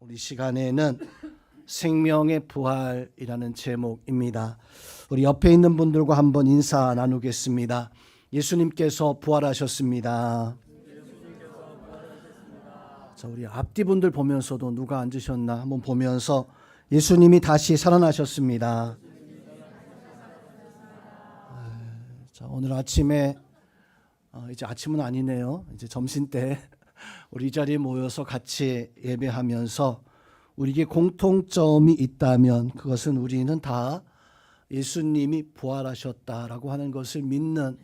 우리 시간에는 생명의 부활이라는 제목입니다. 우리 옆에 있는 분들과 한번 인사 나누겠습니다. 예수님께서 부활하셨습니다. 자, 우리 앞뒤 분들 보면서도 누가 앉으셨나 한번 보면서 예수님이 다시 살아나셨습니다. 자, 오늘 아침에 이제 아침은 아니네요. 이제 점심때 우리 이 자리에 모여서 같이 예배하면서 우리에게 공통점이 있다면 그것은 우리는 다 예수님이 부활하셨다라고 하는 것을 믿는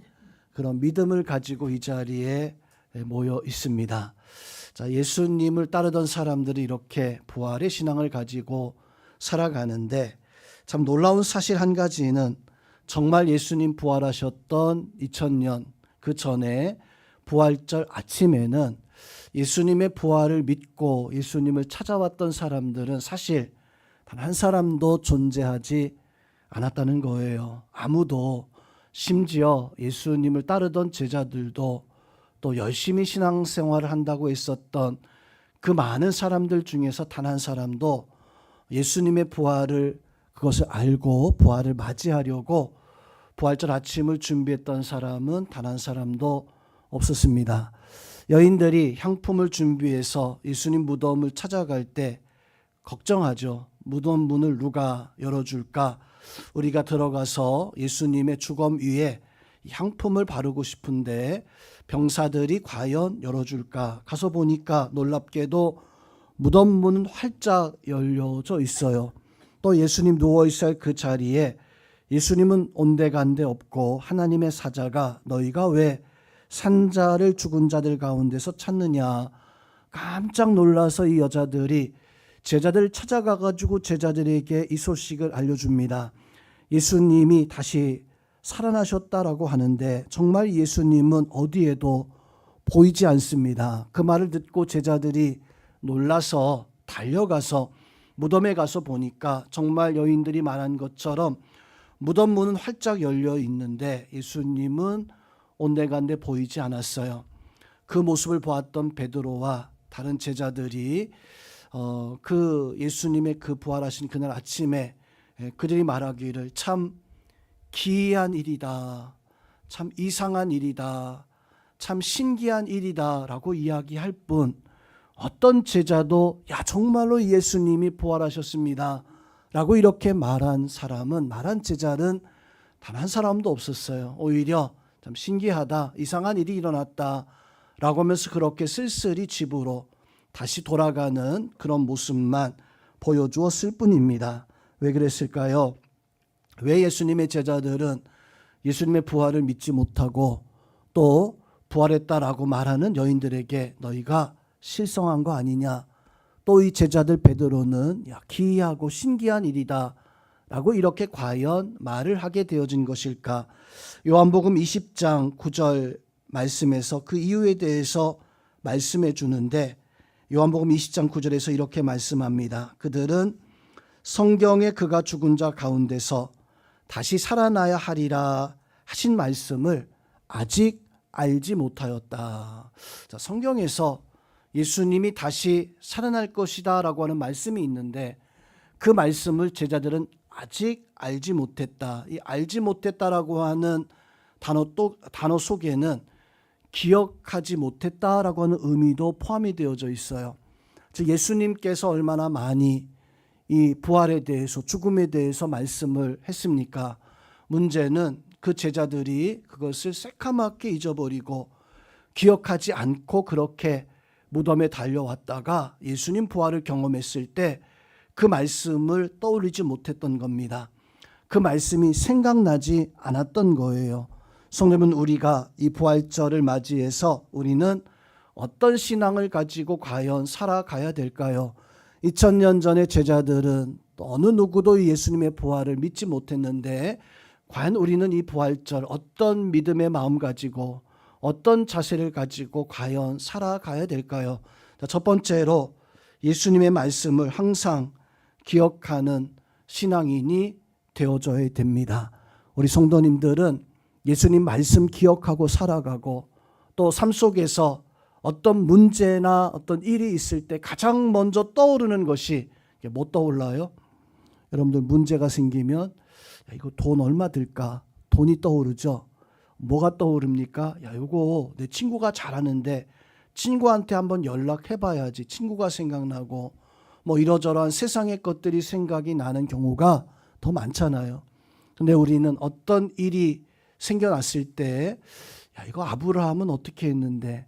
그런 믿음을 가지고 이 자리에 모여 있습니다. 자, 예수님을 따르던 사람들이 이렇게 부활의 신앙을 가지고 살아가는데 참 놀라운 사실 한 가지는 정말 예수님 부활하셨던 2000년 그 전에 부활절 아침에는 예수님의 부활을 믿고 예수님을 찾아왔던 사람들은 사실 단 한 사람도 존재하지 않았다는 거예요. 아무도, 심지어 예수님을 따르던 제자들도 또 열심히 신앙생활을 한다고 했었던 그 많은 사람들 중에서 단 한 사람도 예수님의 부활을 그것을 알고 부활을 맞이하려고 부활절 아침을 준비했던 사람은 단 한 사람도 없었습니다. 여인들이 향품을 준비해서 예수님 무덤을 찾아갈 때 걱정하죠. 무덤 문을 누가 열어줄까? 우리가 들어가서 예수님의 주검 위에 향품을 바르고 싶은데 병사들이 과연 열어줄까? 가서 보니까 놀랍게도 무덤 문은 활짝 열려져 있어요. 또 예수님 누워있을 그 자리에 예수님은 온데간데 없고 하나님의 사자가 너희가 왜 산자를 죽은 자들 가운데서 찾느냐. 깜짝 놀라서 이 여자들이 제자들을 찾아가가지고 제자들에게 이 소식을 알려줍니다. 예수님이 다시 살아나셨다라고 하는데 정말 예수님은 어디에도 보이지 않습니다. 그 말을 듣고 제자들이 놀라서 달려가서 무덤에 가서 보니까 정말 여인들이 말한 것처럼 무덤 문은 활짝 열려 있는데 예수님은 온데간데 보이지 않았어요. 그 모습을 보았던 베드로와 다른 제자들이 그 예수님의 그 부활하신 그날 아침에 그들이 말하기를 참 기이한 일이다, 참 이상한 일이다, 참 신기한 일이다 라고 이야기할 뿐 어떤 제자도 야 정말로 예수님이 부활하셨습니다 라고 이렇게 말한 제자는 단 한 사람도 없었어요. 오히려 참 신기하다, 이상한 일이 일어났다 라고 하면서 그렇게 쓸쓸히 집으로 다시 돌아가는 그런 모습만 보여주었을 뿐입니다. 왜 그랬을까요? 왜 예수님의 제자들은 예수님의 부활을 믿지 못하고 또 부활했다라고 말하는 여인들에게 너희가 실성한 거 아니냐, 또 이 제자들 베드로는 야, 기이하고 신기한 일이다 라고 이렇게 과연 말을 하게 되어진 것일까? 요한복음 20장 9절 말씀에서 그 이유에 대해서 말씀해 주는데 요한복음 20장 9절에서 이렇게 말씀합니다. 그들은 성경에 그가 죽은 자 가운데서 다시 살아나야 하리라 하신 말씀을 아직 알지 못하였다. 자, 성경에서 예수님이 다시 살아날 것이다 라고 하는 말씀이 있는데 그 말씀을 제자들은 아직 알지 못했다. 이 알지 못했다라고 하는 단어 속에는 기억하지 못했다라고 하는 의미도 포함이 되어져 있어요. 즉 예수님께서 얼마나 많이 이 부활에 대해서 죽음에 대해서 말씀을 했습니까? 문제는 그 제자들이 그것을 새카맣게 잊어버리고 기억하지 않고 그렇게 무덤에 달려왔다가 예수님 부활을 경험했을 때 그 말씀을 떠올리지 못했던 겁니다. 그 말씀이 생각나지 않았던 거예요. 성도님은 우리가 이 부활절을 맞이해서 우리는 어떤 신앙을 가지고 과연 살아가야 될까요? 2000년 전의 제자들은 어느 누구도 예수님의 부활을 믿지 못했는데 과연 우리는 이 부활절 어떤 믿음의 마음 가지고 어떤 자세를 가지고 과연 살아가야 될까요? 첫 번째로 예수님의 말씀을 항상 기억하는 신앙인이 되어줘야 됩니다. 우리 성도님들은 예수님 말씀 기억하고 살아가고 또 삶 속에서 어떤 문제나 어떤 일이 있을 때 가장 먼저 떠오르는 것이 뭐 떠올라요? 여러분들 문제가 생기면 야, 이거 돈 얼마 들까? 돈이 떠오르죠. 뭐가 떠오릅니까? 야, 이거 내 친구가 잘하는데 친구한테 한번 연락해봐야지. 친구가 생각나고 뭐 이러저러한 세상의 것들이 생각이 나는 경우가 더 많잖아요. 근데 우리는 어떤 일이 생겨났을 때 야, 이거 아브라함은 어떻게 했는데,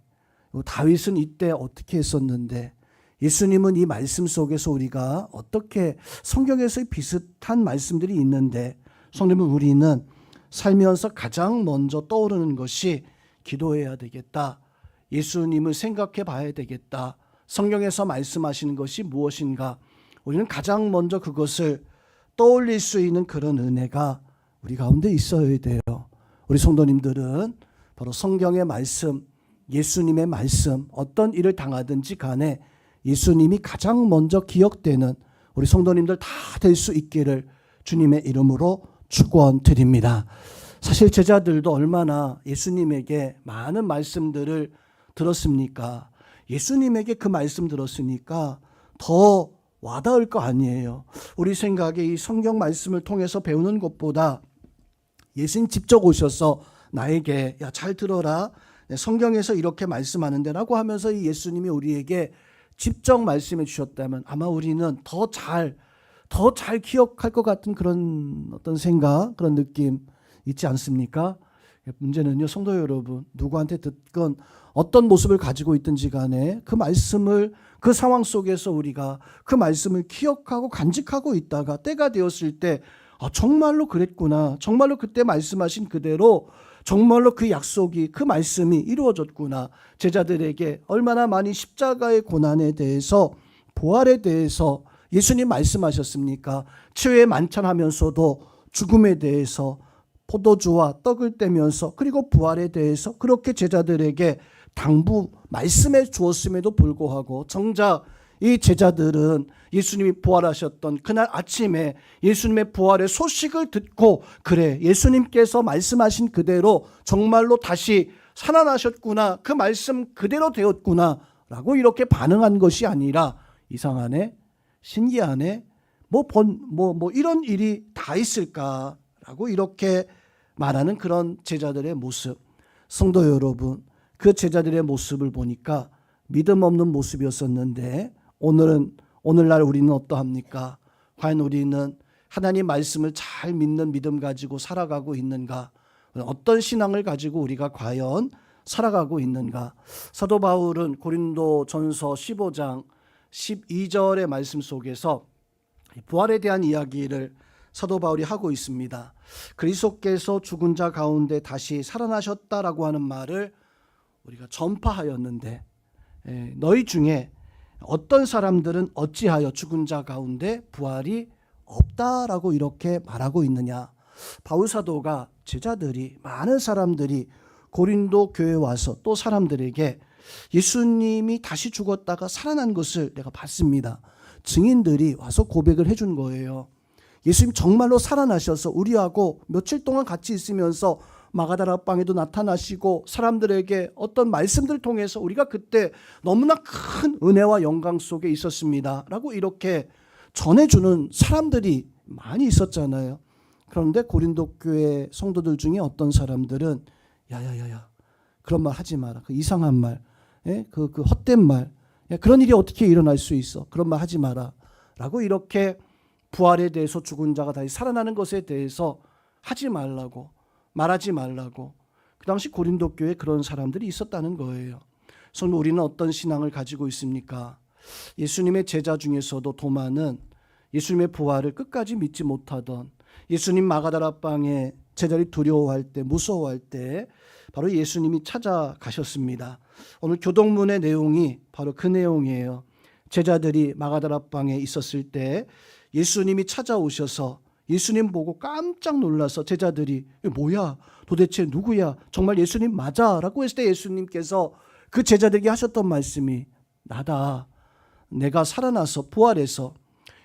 다윗은 이때 어떻게 했었는데, 예수님은 이 말씀 속에서 우리가 어떻게 성경에서 비슷한 말씀들이 있는데, 성도님은 우리는 살면서 가장 먼저 떠오르는 것이 기도해야 되겠다. 예수님을 생각해 봐야 되겠다. 성경에서 말씀하시는 것이 무엇인가? 우리는 가장 먼저 그것을 떠올릴 수 있는 그런 은혜가 우리 가운데 있어야 돼요. 우리 성도님들은 바로 성경의 말씀, 예수님의 말씀, 어떤 일을 당하든지 간에 예수님이 가장 먼저 기억되는 우리 성도님들 다 될 수 있기를 주님의 이름으로 축원드립니다. 사실 제자들도 얼마나 예수님에게 많은 말씀들을 들었습니까? 예수님에게 그 말씀 들었으니까 더 와닿을 거 아니에요. 우리 생각에 이 성경 말씀을 통해서 배우는 것보다 예수님 직접 오셔서 나에게 야, 잘 들어라. 성경에서 이렇게 말씀하는데 라고 하면서 이 예수님이 우리에게 직접 말씀해 주셨다면 아마 우리는 더 잘 기억할 것 같은 그런 어떤 생각, 그런 느낌 있지 않습니까? 문제는요, 성도 여러분, 누구한테 듣건 어떤 모습을 가지고 있든지 간에 그 말씀을, 그 상황 속에서 우리가 그 말씀을 기억하고 간직하고 있다가 때가 되었을 때 정말로 그랬구나. 정말로 그때 말씀하신 그대로 정말로 그 약속이, 그 말씀이 이루어졌구나. 제자들에게 얼마나 많이 십자가의 고난에 대해서, 부활에 대해서 예수님 말씀하셨습니까? 치유에 만찬하면서도 죽음에 대해서, 포도주와 떡을 떼면서, 그리고 부활에 대해서 그렇게 제자들에게 당부 말씀해 주었음에도 불구하고 정작 이 제자들은 예수님이 부활하셨던 그날 아침에 예수님의 부활의 소식을 듣고 그래, 예수님께서 말씀하신 그대로 정말로 다시 살아나셨구나, 그 말씀 그대로 되었구나 라고 이렇게 반응한 것이 아니라 이상하네, 신기하네, 뭐 이런 일이 다 있을까라고 이렇게 말하는 그런 제자들의 모습. 성도 여러분, 그 제자들의 모습을 보니까 믿음 없는 모습이었었는데 오늘날 우리는 어떠합니까? 과연 우리는 하나님 말씀을 잘 믿는 믿음 가지고 살아가고 있는가? 어떤 신앙을 가지고 우리가 과연 살아가고 있는가? 사도 바울은 고린도전서 15장 12절의 말씀 속에서 부활에 대한 이야기를 사도 바울이 하고 있습니다. 그리스도께서 죽은 자 가운데 다시 살아나셨다라고 하는 말을 우리가 전파하였는데 너희 중에 어떤 사람들은 어찌하여 죽은 자 가운데 부활이 없다라고 이렇게 말하고 있느냐. 바울 사도가 제자들이, 많은 사람들이 고린도 교회에 와서 또 사람들에게 예수님이 다시 죽었다가 살아난 것을 내가 봤습니다. 증인들이 와서 고백을 해준 거예요. 예수님 정말로 살아나셔서 우리하고 며칠 동안 같이 있으면서 마가다라 방에도 나타나시고 사람들에게 어떤 말씀들을 통해서 우리가 그때 너무나 큰 은혜와 영광 속에 있었습니다 라고 이렇게 전해주는 사람들이 많이 있었잖아요. 그런데 고린도 교회 성도들 중에 어떤 사람들은 야야야야, 그런 말 하지 마라. 그 이상한 말, 그 헛된 말, 그런 일이 어떻게 일어날 수 있어. 그런 말 하지 마라 라고 이렇게 부활에 대해서, 죽은 자가 다시 살아나는 것에 대해서 하지 말라고, 말하지 말라고. 그 당시 고린도 교회에 그런 사람들이 있었다는 거예요. 그래서 우리는 어떤 신앙을 가지고 있습니까? 예수님의 제자 중에서도 도마는 예수님의 부활을 끝까지 믿지 못하던, 예수님 마가다라 방에 제자들이 두려워할 때, 무서워할 때 바로 예수님이 찾아가셨습니다. 오늘 교동문의 내용이 바로 그 내용이에요. 제자들이 마가다라 방에 있었을 때 예수님이 찾아오셔서 예수님 보고 깜짝 놀라서 제자들이 뭐야, 도대체 누구야, 정말 예수님 맞아 라고 했을 때 예수님께서 그 제자들에게 하셨던 말씀이 나다. 내가 살아나서 부활해서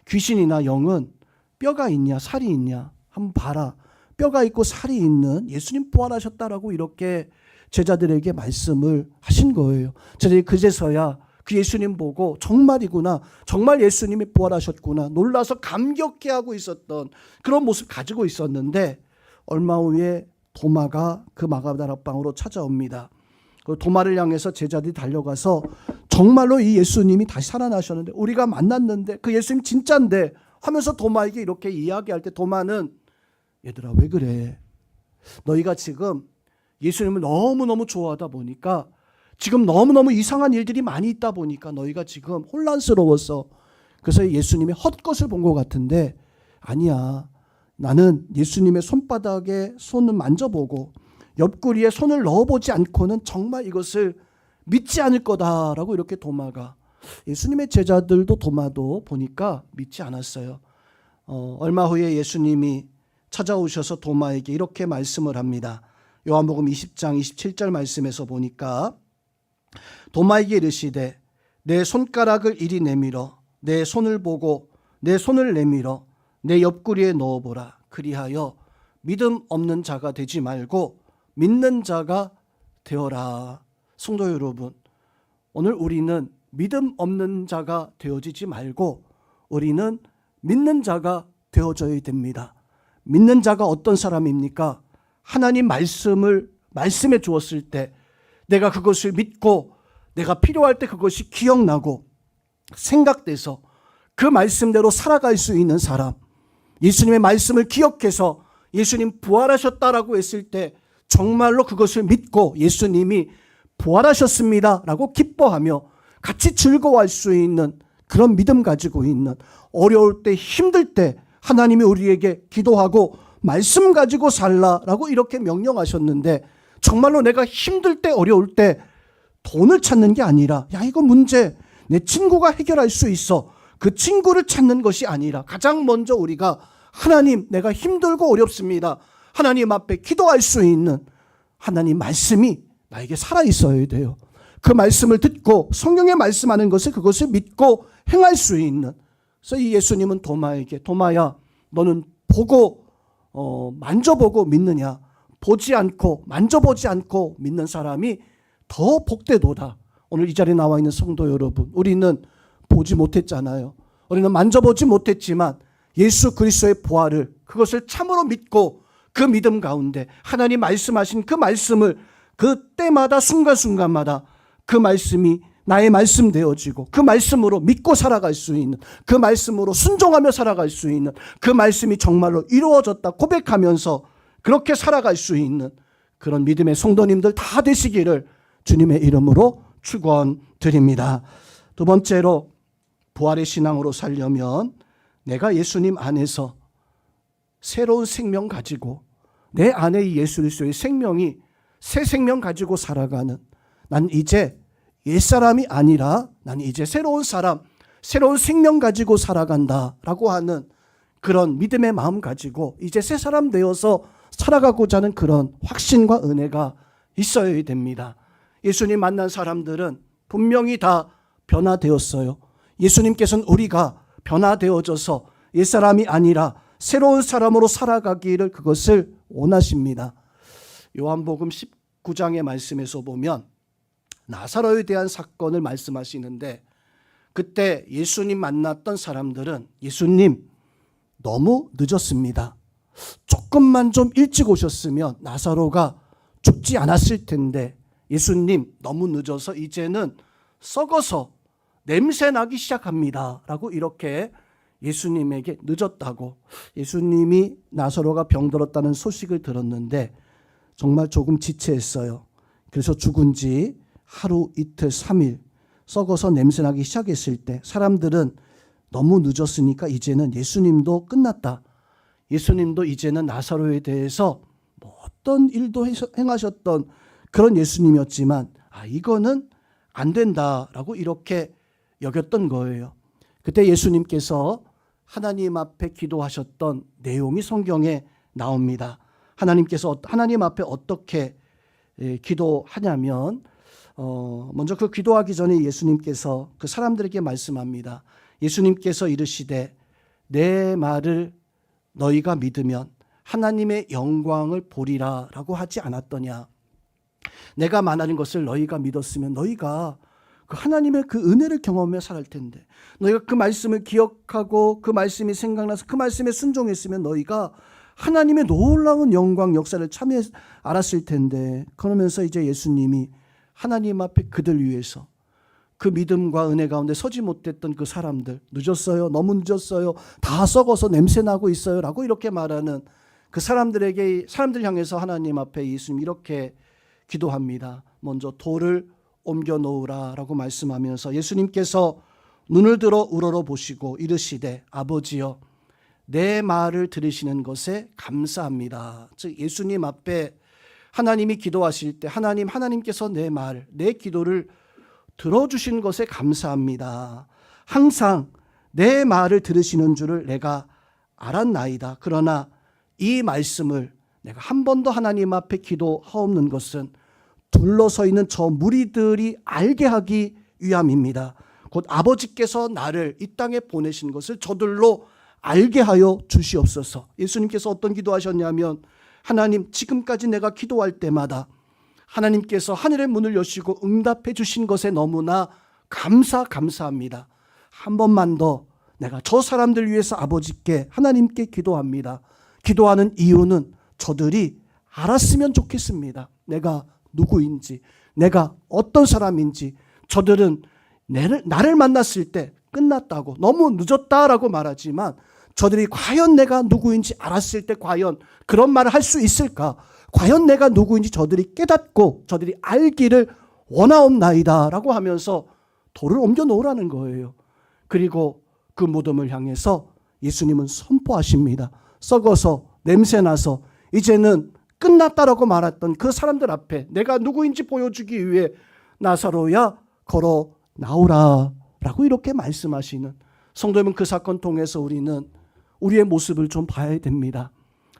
귀신이나 영은 뼈가 있냐 살이 있냐 한번 봐라. 뼈가 있고 살이 있는 예수님 부활하셨다라고 이렇게 제자들에게 말씀을 하신 거예요. 제자들이 그제서야 그 예수님 보고 정말이구나, 정말 예수님이 부활하셨구나 놀라서 감격해하고 있었던 그런 모습 가지고 있었는데, 얼마 후에 도마가 그 마가다락방으로 찾아옵니다. 그 도마를 향해서 제자들이 달려가서 정말로 이 예수님이 다시 살아나셨는데, 우리가 만났는데 그 예수님 진짜인데 하면서 도마에게 이렇게 이야기할 때, 도마는 얘들아 왜 그래? 너희가 지금 예수님을 너무너무 좋아하다 보니까, 지금 너무너무 이상한 일들이 많이 있다 보니까 너희가 지금 혼란스러워서, 그래서 예수님의 헛것을 본 것 같은데, 아니야, 나는 예수님의 손바닥에 손을 만져보고 옆구리에 손을 넣어보지 않고는 정말 이것을 믿지 않을 거다라고 이렇게 도마가, 예수님의 제자들도 도마도 보니까 믿지 않았어요. 얼마 후에 예수님이 찾아오셔서 도마에게 이렇게 말씀을 합니다. 요한복음 20장 27절 말씀에서 보니까, 도마에게 이르시되 내 손가락을 이리 내밀어 내 손을 보고 내 손을 내밀어 내 옆구리에 넣어보라. 그리하여 믿음 없는 자가 되지 말고 믿는 자가 되어라. 성도 여러분, 오늘 우리는 믿음 없는 자가 되어지지 말고 우리는 믿는 자가 되어져야 됩니다. 믿는 자가 어떤 사람입니까? 하나님 말씀을 말씀해 주었을 때 내가 그것을 믿고, 내가 필요할 때 그것이 기억나고 생각돼서 그 말씀대로 살아갈 수 있는 사람, 예수님의 말씀을 기억해서 예수님 부활하셨다라고 했을 때 정말로 그것을 믿고 예수님이 부활하셨습니다 라고 기뻐하며 같이 즐거워할 수 있는 그런 믿음 가지고 있는, 어려울 때 힘들 때 하나님이 우리에게 기도하고 말씀 가지고 살라라고 이렇게 명령하셨는데, 정말로 내가 힘들 때 어려울 때 돈을 찾는 게 아니라, 야 이거 문제 내 친구가 해결할 수 있어, 그 친구를 찾는 것이 아니라 가장 먼저 우리가 하나님, 내가 힘들고 어렵습니다, 하나님 앞에 기도할 수 있는 하나님 말씀이 나에게 살아있어야 돼요. 그 말씀을 듣고 성경에 말씀하는 것을, 그것을 믿고 행할 수 있는. 그래서 이 예수님은 도마에게, 도마야 너는 보고 만져보고 믿느냐, 보지 않고 만져보지 않고 믿는 사람이 더 복되도다. 오늘 이 자리에 나와 있는 성도 여러분, 우리는 보지 못했잖아요. 우리는 만져보지 못했지만 예수 그리스도의 부활을, 그것을 참으로 믿고 그 믿음 가운데 하나님 말씀하신 그 말씀을 그때마다 순간순간마다 그 말씀이 나의 말씀 되어지고, 그 말씀으로 믿고 살아갈 수 있는, 그 말씀으로 순종하며 살아갈 수 있는, 그 말씀이 정말로 이루어졌다 고백하면서 그렇게 살아갈 수 있는 그런 믿음의 성도님들 다 되시기를 주님의 이름으로 축원드립니다. 두 번째로, 부활의 신앙으로 살려면 내가 예수님 안에서 새로운 생명 가지고, 내 안에 이 예수 그리스도의 생명이 새 생명 가지고 살아가는, 난 이제 옛사람이 아니라 난 이제 새로운 사람, 새로운 생명 가지고 살아간다라고 하는 그런 믿음의 마음 가지고 이제 새 사람 되어서 살아가고자 하는 그런 확신과 은혜가 있어야 됩니다. 예수님 만난 사람들은 분명히 다 변화되었어요. 예수님께서는 우리가 변화되어져서 옛사람이 아니라 새로운 사람으로 살아가기를, 그것을 원하십니다. 요한복음 19장의 말씀에서 보면 나사로에 대한 사건을 말씀하시는데, 그때 예수님 만났던 사람들은 예수님 너무 늦었습니다, 조금만 좀 일찍 오셨으면 나사로가 죽지 않았을 텐데 예수님 너무 늦어서 이제는 썩어서 냄새 나기 시작합니다 라고 이렇게 예수님에게 늦었다고, 예수님이 나사로가 병들었다는 소식을 들었는데 정말 조금 지체했어요. 그래서 죽은 지 하루, 이틀, 3일 썩어서 냄새나기 시작했을 때 사람들은 너무 늦었으니까 이제는 예수님도 끝났다, 예수님도 이제는 나사로에 대해서 뭐 어떤 일도 행하셨던 그런 예수님이었지만 이거는 안 된다라고 이렇게 여겼던 거예요. 그때 예수님께서 하나님 앞에 기도하셨던 내용이 성경에 나옵니다. 하나님께서 하나님 앞에 어떻게 기도하냐면, 먼저 그 기도하기 전에 예수님께서 그 사람들에게 말씀합니다. 예수님께서 이르시되 내 말을 너희가 믿으면 하나님의 영광을 보리라 라고 하지 않았더냐. 내가 말하는 것을 너희가 믿었으면 너희가 그 하나님의 그 은혜를 경험하며 살을 텐데, 너희가 그 말씀을 기억하고 그 말씀이 생각나서 그 말씀에 순종했으면 너희가 하나님의 놀라운 영광 역사를 참여 알았을 텐데. 그러면서 이제 예수님이 하나님 앞에 그들 위해서 그 믿음과 은혜 가운데 서지 못했던 그 사람들, 늦었어요, 너무 늦었어요, 다 썩어서 냄새나고 있어요 라고 이렇게 말하는 그 사람들 향해서 하나님 앞에 예수님 이렇게 기도합니다. 먼저 돌을 옮겨 놓으라 라고 말씀하면서 예수님께서 눈을 들어 우러러 보시고 이르시되 아버지여 내 말을 들으시는 것에 감사합니다. 즉 예수님 앞에 하나님이 기도하실 때 하나님께서 내 기도를 들어주신 것에 감사합니다. 항상 내 말을 들으시는 줄을 내가 알았나이다. 그러나 이 말씀을 내가 한 번도 하나님 앞에 기도하옵는 것은 둘러서 있는 저 무리들이 알게 하기 위함입니다. 곧 아버지께서 나를 이 땅에 보내신 것을 저들로 알게 하여 주시옵소서. 예수님께서 어떤 기도하셨냐면, 하나님 지금까지 내가 기도할 때마다 하나님께서 하늘의 문을 여시고 응답해 주신 것에 너무나 감사합니다. 한 번만 더 내가 저 사람들 위해서 아버지께 하나님께 기도합니다. 기도하는 이유는 저들이 알았으면 좋겠습니다. 내가 누구인지, 내가 어떤 사람인지. 저들은 나를 만났을 때 끝났다고, 너무 늦었다라고 말하지만 저들이 과연 내가 누구인지 알았을 때 과연 그런 말을 할 수 있을까? 과연 내가 누구인지 저들이 깨닫고 저들이 알기를 원하옵나이다 라고 하면서 돌을 옮겨 놓으라는 거예요. 그리고 그 무덤을 향해서 예수님은 선포하십니다. 썩어서 냄새나서 이제는 끝났다라고 말했던 그 사람들 앞에 내가 누구인지 보여주기 위해 나사로야 걸어 나오라 라고 이렇게 말씀하시는, 성도 여러분, 그 사건 통해서 우리는 우리의 모습을 좀 봐야 됩니다.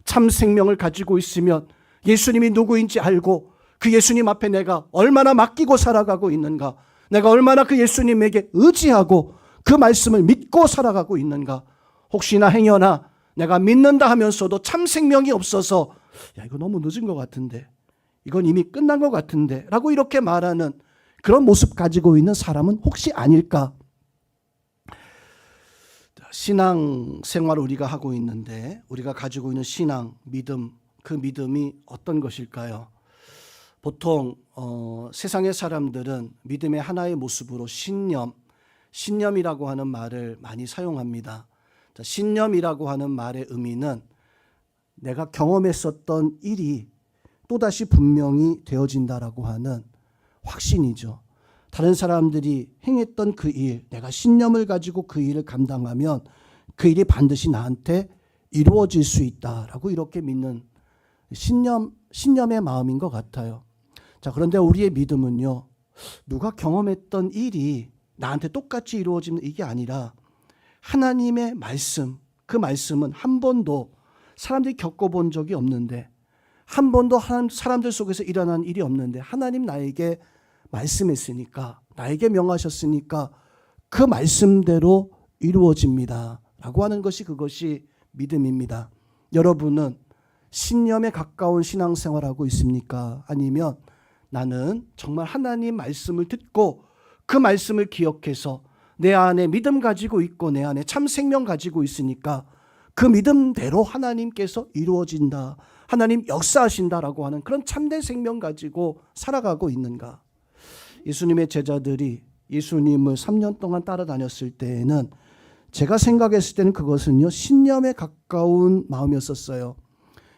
참 생명을 가지고 있으면 예수님이 누구인지 알고 그 예수님 앞에 내가 얼마나 맡기고 살아가고 있는가, 내가 얼마나 그 예수님에게 의지하고 그 말씀을 믿고 살아가고 있는가. 혹시나 행여나 내가 믿는다 하면서도 참 생명이 없어서 이거 너무 늦은 것 같은데, 이건 이미 끝난 것 같은데 라고 이렇게 말하는 그런 모습 가지고 있는 사람은 혹시 아닐까? 신앙 생활을 우리가 하고 있는데 우리가 가지고 있는 신앙, 믿음, 그 믿음이 어떤 것일까요? 보통 세상의 사람들은 믿음의 하나의 모습으로 신념이라고 하는 말을 많이 사용합니다. 신념이라고 하는 말의 의미는 내가 경험했었던 일이 또다시 분명히 되어진다라고 하는 확신이죠. 다른 사람들이 행했던 그 일, 내가 신념을 가지고 그 일을 감당하면 그 일이 반드시 나한테 이루어질 수 있다라고 이렇게 믿는 신념의 마음인 것 같아요. 자, 그런데 우리의 믿음은요, 누가 경험했던 일이 나한테 똑같이 이루어지는 이게 아니라 하나님의 말씀, 그 말씀은 한 번도 사람들이 겪어본 적이 없는데, 한 번도 사람들 속에서 일어난 일이 없는데 하나님 나에게 말씀했으니까, 나에게 명하셨으니까 그 말씀대로 이루어집니다 라고 하는 것이, 그것이 믿음입니다. 여러분은 신념에 가까운 신앙생활하고 있습니까? 아니면 나는 정말 하나님 말씀을 듣고 그 말씀을 기억해서 내 안에 믿음 가지고 있고 내 안에 참 생명 가지고 있으니까 그 믿음대로 하나님께서 이루어진다, 하나님 역사하신다라고 하는 그런 참된 생명 가지고 살아가고 있는가? 예수님의 제자들이 예수님을 3년 동안 따라다녔을 때에는 제가 생각했을 때는 그것은요, 신념에 가까운 마음이었었어요.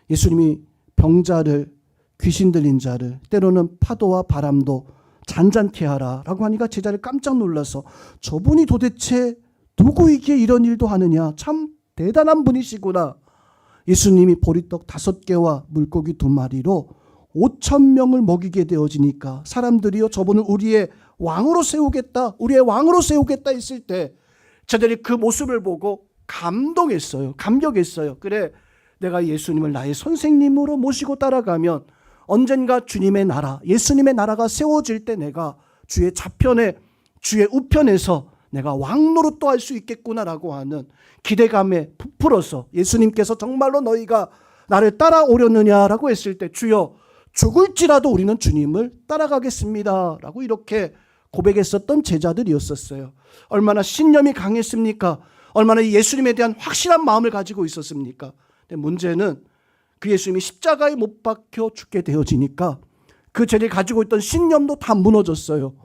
예수님이 병자를, 귀신 들린 자를, 때로는 파도와 바람도 잔잔케 하라 라고 하니까 제자를 깜짝 놀라서 저분이 도대체 누구에게 이런 일도 하느냐, 참 대단한 분이시구나. 예수님이 보리떡 5개와 물고기 2마리로 5,000명을 먹이게 되어지니까 사람들이요, 저분을 우리의 왕으로 세우겠다, 우리의 왕으로 세우겠다 했을 때 저들이 그 모습을 보고 감동했어요. 감격했어요. 그래, 내가 예수님을 나의 선생님으로 모시고 따라가면 언젠가 주님의 나라, 예수님의 나라가 세워질 때 내가 주의 좌편에, 주의 우편에서 내가 왕노릇도 할 수 있겠구나라고 하는 기대감에 부풀어서 예수님께서 정말로 너희가 나를 따라오려느냐라고 했을 때 주여 죽을지라도 우리는 주님을 따라가겠습니다 라고 이렇게 고백했었던 제자들이었었어요. 얼마나 신념이 강했습니까? 얼마나 예수님에 대한 확실한 마음을 가지고 있었습니까? 근데 문제는 그 예수님이 십자가에 못 박혀 죽게 되어지니까 그 제자들이 가지고 있던 신념도 다 무너졌어요.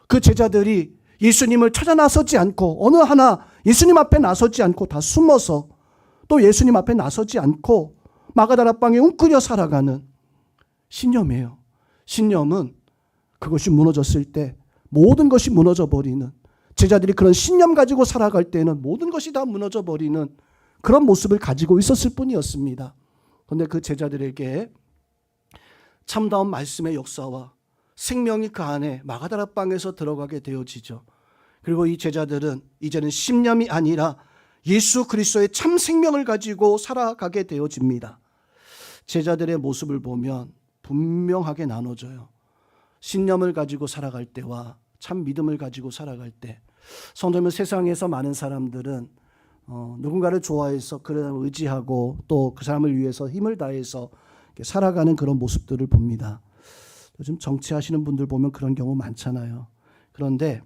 그 제자들이 예수님을 찾아 나서지 않고, 어느 하나 예수님 앞에 나서지 않고 다 숨어서 또 예수님 앞에 나서지 않고 마가다라 방에 웅크려 살아가는 신념이에요. 신념은 그것이 무너졌을 때 모든 것이 무너져 버리는, 제자들이 그런 신념 가지고 살아갈 때는 모든 것이 다 무너져 버리는 그런 모습을 가지고 있었을 뿐이었습니다. 그런데 그 제자들에게 참다운 말씀의 역사와 생명이 그 안에 마가다라 방에서 들어가게 되어지죠. 그리고 이 제자들은 이제는 신념이 아니라 예수 그리스도의 참 생명을 가지고 살아가게 되어집니다. 제자들의 모습을 보면 분명하게 나눠져요. 신념을 가지고 살아갈 때와 참 믿음을 가지고 살아갈 때. 성도님은 세상에서 많은 사람들은 누군가를 좋아해서 그 사람을 의지하고 또 그 사람을 위해서 힘을 다해서 살아가는 그런 모습들을 봅니다. 요즘 정치하시는 분들 보면 그런 경우 많잖아요. 그런데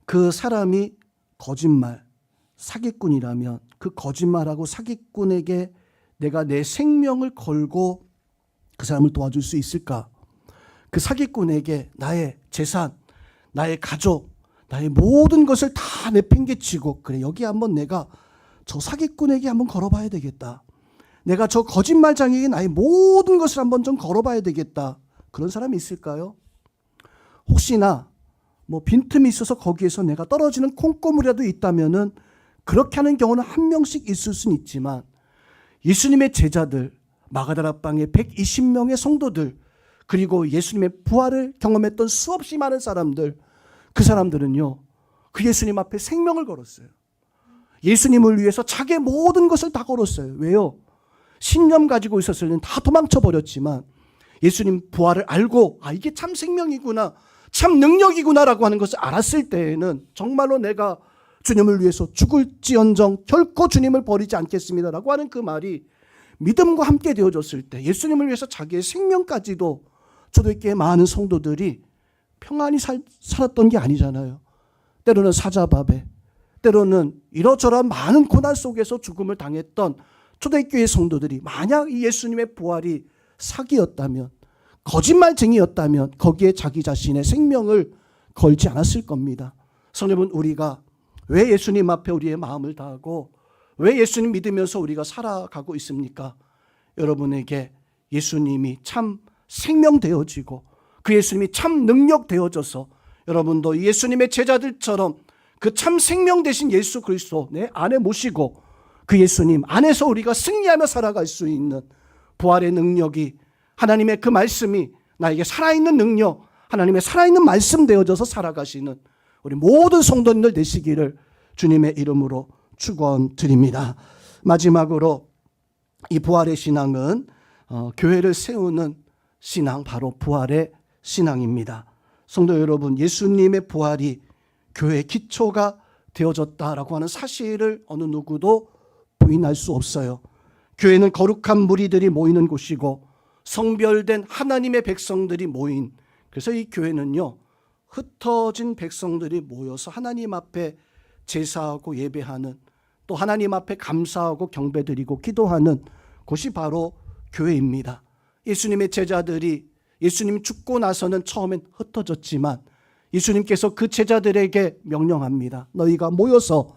그 사람이 거짓말, 사기꾼이라면 그 거짓말하고 사기꾼에게 내가 내 생명을 걸고 그 사람을 도와줄 수 있을까? 그 사기꾼에게 나의 재산, 나의 가족, 나의 모든 것을 다 내팽개치고, 그래 여기 한번 내가 저 사기꾼에게 한번 걸어봐야 되겠다. 내가 저 거짓말장에게 나의 모든 것을 한번 좀 걸어봐야 되겠다. 그런 사람이 있을까요? 혹시나 뭐 빈틈이 있어서 거기에서 내가 떨어지는 콩고물이라도 있다면은 그렇게 하는 경우는 한 명씩 있을 수는 있지만, 예수님의 제자들, 마가다라 방의 120명의 성도들, 그리고 예수님의 부활을 경험했던 수없이 많은 사람들, 그 사람들은요, 그 예수님 앞에 생명을 걸었어요. 예수님을 위해서 자기의 모든 것을 다 걸었어요. 왜요? 신념 가지고 있었을 때는 다 도망쳐 버렸지만 예수님 부활을 알고, 아 이게 참 생명이구나, 참 능력이구나라고 하는 것을 알았을 때에는 정말로 내가 주님을 위해서 죽을지언정 결코 주님을 버리지 않겠습니다라고 하는 그 말이 믿음과 함께 되어졌을 때 예수님을 위해서 자기의 생명까지도, 초대교회 많은 성도들이 평안히 살았던 게 아니잖아요. 때로는 사자밥에, 때로는 이러저러한 많은 고난 속에서 죽음을 당했던 초대교회 성도들이 만약 이 예수님의 부활이 사기였다면, 거짓말쟁이였다면 거기에 자기 자신의 생명을 걸지 않았을 겁니다. 성도님은 우리가 왜 예수님 앞에 우리의 마음을 다하고 왜 예수님 믿으면서 우리가 살아가고 있습니까? 여러분에게 예수님이 참 생명 되어지고 그 예수님이 참 능력 되어져서 여러분도 예수님의 제자들처럼 그 참 생명 되신 예수 그리스도 내 안에 모시고 그 예수님 안에서 우리가 승리하며 살아갈 수 있는 부활의 능력이, 하나님의 그 말씀이 나에게 살아있는 능력, 하나님의 살아있는 말씀 되어져서 살아가시는 우리 모든 성도님들 되시기를 주님의 이름으로 축원드립니다. 마지막으로 이 부활의 신앙은 교회를 세우는 신앙, 바로 부활의 신앙입니다. 성도 여러분, 예수님의 부활이 교회의 기초가 되어졌다라고 하는 사실을 어느 누구도 부인할 수 없어요. 교회는 거룩한 무리들이 모이는 곳이고 성별된 하나님의 백성들이 모인, 그래서 이 교회는요, 흩어진 백성들이 모여서 하나님 앞에 제사하고 예배하는, 또 하나님 앞에 감사하고 경배드리고 기도하는 곳이 바로 교회입니다. 예수님의 제자들이 예수님 죽고 나서는 처음엔 흩어졌지만 예수님께서 그 제자들에게 명령합니다. 너희가 모여서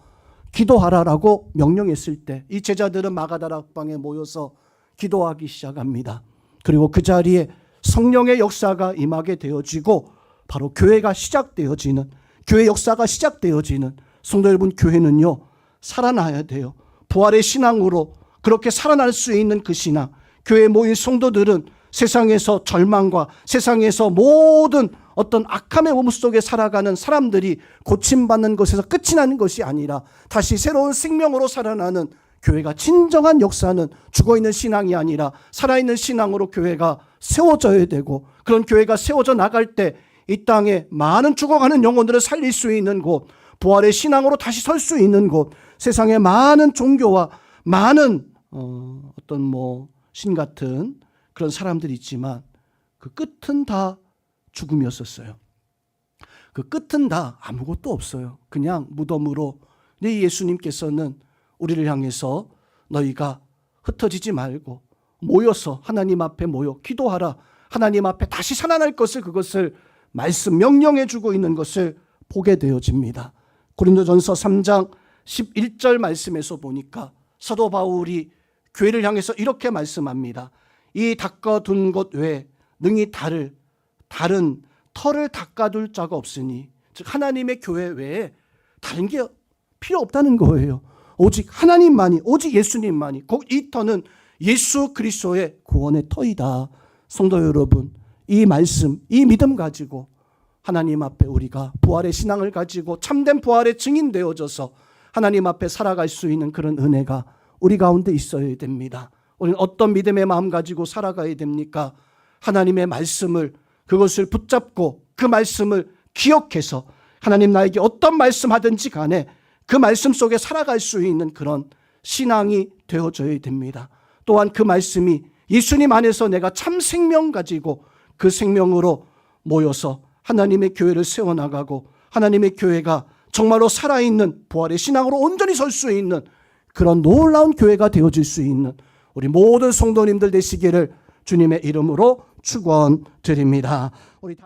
기도하라라고 명령했을 때 이 제자들은 마가다라 방에 모여서 기도하기 시작합니다. 그리고 그 자리에 성령의 역사가 임하게 되어지고 바로 교회가 시작되어지는, 교회 역사가 시작되어지는, 성도 여러분, 교회는요 살아나야 돼요. 부활의 신앙으로 그렇게 살아날 수 있는 그 신앙, 교회에 모인 성도들은 세상에서 절망과 세상에서 모든 어떤 악함의 몸 속에 살아가는 사람들이 고침받는 것에서 끝이 나는 것이 아니라 다시 새로운 생명으로 살아나는, 교회가 진정한 역사는 죽어있는 신앙이 아니라 살아있는 신앙으로 교회가 세워져야 되고, 그런 교회가 세워져 나갈 때 이 땅에 많은 죽어가는 영혼들을 살릴 수 있는 곳, 부활의 신앙으로 다시 설 수 있는 곳, 세상의 많은 종교와 많은 어떤 신 같은 그런 사람들이 있지만 그 끝은 다 죽음이었었어요. 그 끝은 다 아무것도 없어요. 그냥 무덤으로. 네, 예수님께서는 우리를 향해서 너희가 흩어지지 말고 모여서 하나님 앞에 모여 기도하라. 하나님 앞에 다시 살아날 것을, 그것을 말씀 명령해 주고 있는 것을 보게 되어집니다. 고린도전서 3장 11절 말씀에서 보니까 사도 바울이 교회를 향해서 이렇게 말씀합니다. 이 닦아둔 것 외에 능히 다른 털을 닦아둘 자가 없으니, 즉 하나님의 교회 외에 다른 게 필요 없다는 거예요. 오직 하나님만이, 오직 예수님만이, 이 터는 예수 그리스도의 구원의 터이다. 성도 여러분, 이 말씀, 이 믿음 가지고 하나님 앞에 우리가 부활의 신앙을 가지고 참된 부활의 증인 되어져서 하나님 앞에 살아갈 수 있는 그런 은혜가 우리 가운데 있어야 됩니다. 우리는 어떤 믿음의 마음 가지고 살아가야 됩니까? 하나님의 말씀을, 그것을 붙잡고 그 말씀을 기억해서 하나님 나에게 어떤 말씀하든지 간에 그 말씀 속에 살아갈 수 있는 그런 신앙이 되어져야 됩니다. 또한 그 말씀이 예수님 안에서 내가 참 생명 가지고 그 생명으로 모여서 하나님의 교회를 세워나가고 하나님의 교회가 정말로 살아있는 부활의 신앙으로 온전히 설 수 있는 그런 놀라운 교회가 되어질 수 있는 우리 모든 성도님들 되시기를 주님의 이름으로 축원드립니다. 우리